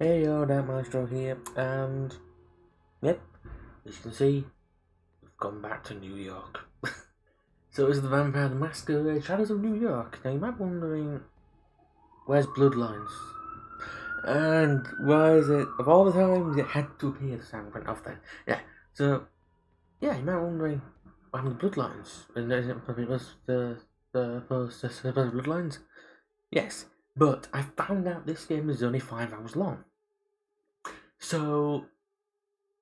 Hey yo, that Maestro here, and yep, as you can see, we've gone back to New York. So it's the Vampire the Masquerade Shadows of New York. Now you might be wondering, where's Bloodlines? And why is it, of all the times, it had to appear the sound went off then. Yeah, so, yeah, you might be wondering, what happened to Bloodlines? And is it probably was the first Bloodlines? Yes, but I found out this game is only 5 hours long. So,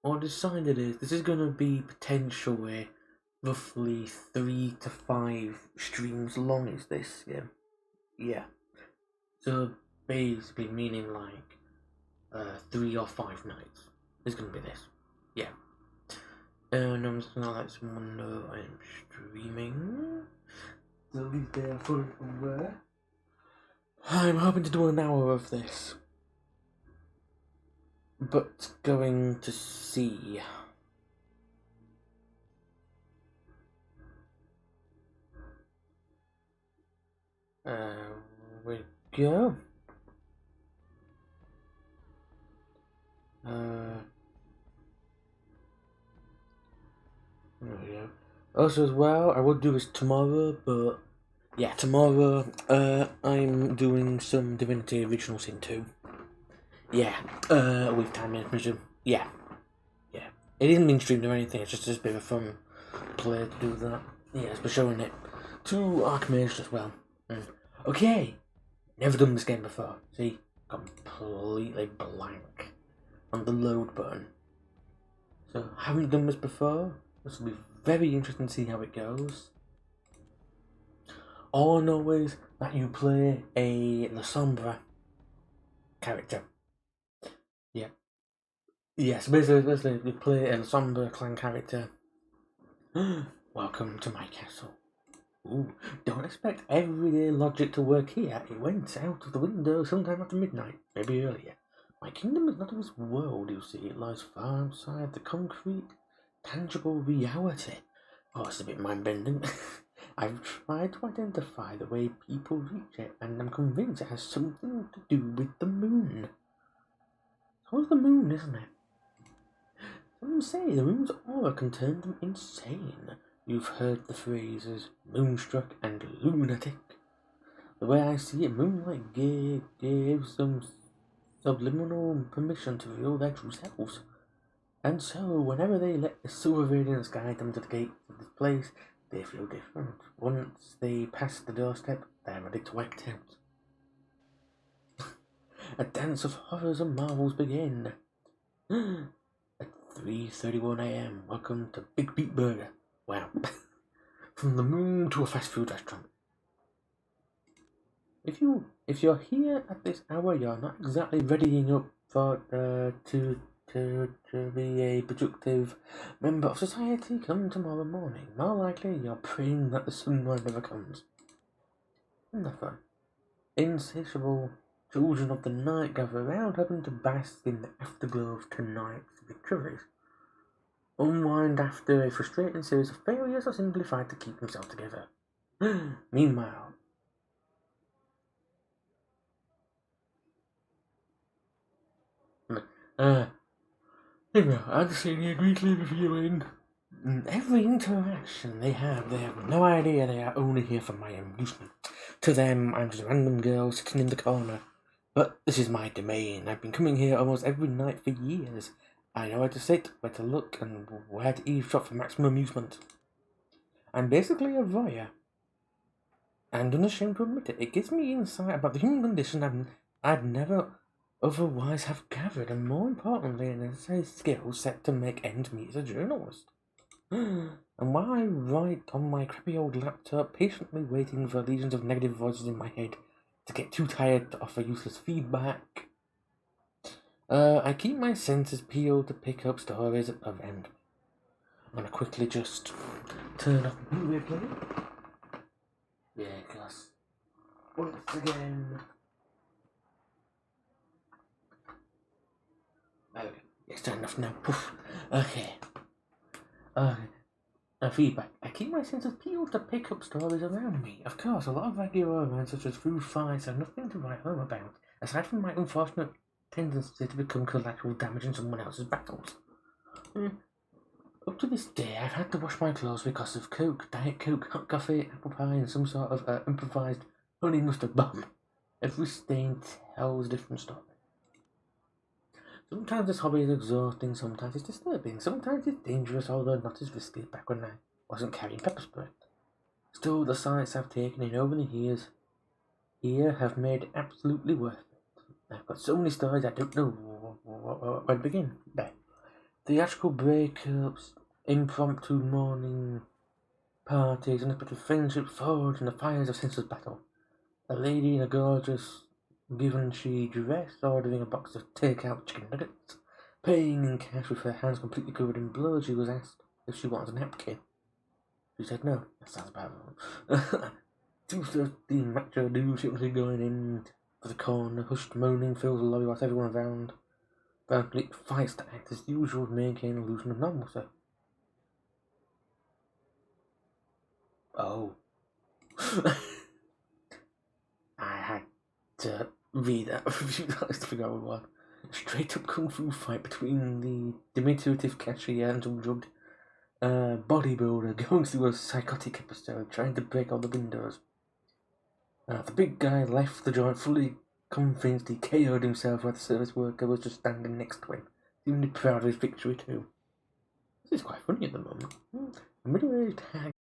what I decided is this is going to be potentially roughly 3 to 5 streams long. Is this game? Yeah. So basically, meaning like 3 or 5 nights is going to be this. Yeah. And I'm just gonna let someone know I am streaming. So these days are full from where? I'm hoping to do an hour of this, but going to see. We go. There we go. Also, as well, I would do this tomorrow, but yeah, tomorrow I'm doing some Divinity Original Sin 2. Yeah, with time management. Yeah. It isn't being streamed or anything, it's just a bit of a fun play to do that. Yes, but showing it to Archmage as well. Okay, never done this game before. See, completely blank on the load button. So, haven't done this before. This will be very interesting to see how it goes. All I know is that you play a La Sombra character. Yeah. Yes, basically you play a La Sombra clan character. Welcome to my castle. Ooh, don't expect everyday logic to work here. It went out of the window sometime after midnight, maybe earlier. My kingdom is not of this world, you see. It lies far outside the concrete, tangible reality. Oh, it's a bit mind-bending. I've tried to identify the way people reach it, and I'm convinced it has something to do with the moon. So it's the moon, isn't it? Some say the moon's aura can turn them insane. You've heard the phrases moonstruck and lunatic. The way I see it, moonlight gives them subliminal permission to reveal their true selves. And so, whenever they let the silver radiance guide them to the gates of this place, they feel different. Once they pass the doorstep, they're ready to act out. A dance of horrors and marvels begin. At 3:31 a.m., welcome to Big Beat Burger. Wow. From the moon to a fast food restaurant. If you're here at this hour, you're not exactly readying up for to be a productive member of society come tomorrow morning. More likely, you're praying that the sunrise never comes. Nothing. Insatiable children of the night gather around, hoping to bask in the afterglow of tonight's victories. Unwind after a frustrating series of failures, or simply fight to keep himself together. Meanwhile, I'm seeing a weekly reviewing. Every interaction they have no idea they are only here for my amusement. To them, I'm just a random girl sitting in the corner. But this is my domain. I've been coming here almost every night for years. I know where to sit, where to look, and where to eavesdrop for maximum amusement. I'm basically a voyeur. And unashamed to admit it, it gives me insight about the human condition I'd never otherwise have gathered, and more importantly, a necessary skill set to make ends meet as a journalist. And while I write on my crappy old laptop, patiently waiting for legions of negative voices in my head to get too tired to offer useless feedback, I keep my senses peeled to pick up stories around. I'm gonna quickly just turn off the Blu-ray player. Yeah, cause once again. There we go. It's turned off now. Poof. Okay. Feedback. I keep my senses peeled to pick up stories around me. Of course, a lot of regular events such as food fights are nothing to write home about, aside from my unfortunate tendency to become collateral damage in someone else's battles. Up to this day, I've had to wash my clothes because of Coke, Diet Coke, hot coffee, apple pie, and some sort of improvised honey mustard bomb. Every stain tells a different story. Sometimes this hobby is exhausting, sometimes it's disturbing, sometimes it's dangerous, although not as risky as back when I wasn't carrying pepper spray. Still, the sights I've taken in over the years here have made it absolutely worth it. I've got so many stories I don't know where to begin. Theatrical breakups, impromptu morning parties, unexpected friendship forged in the fires of senseless battle. A lady in a gorgeous Givenchy dress ordering a box of take-out chicken nuggets. Paying in cash with her hands completely covered in blood, she was asked if she wanted a napkin. She said no. That sounds about right. 2:13 macho dude simply going in for the corner. Hushed moaning fills the lobby whilst everyone around Berkeley fights to act as usual to maintain an illusion of normalcy. Oh. I had to read that a few times to figure out what it was. A straight up kung fu fight between the diminutive cashier and some drugged bodybuilder going through a psychotic episode trying to break all the windows. The big guy left the joint fully convinced he KO'd himself while the service worker was just standing next to him, seemingly proud of his victory too. This is quite funny at the moment. A middle-aged hag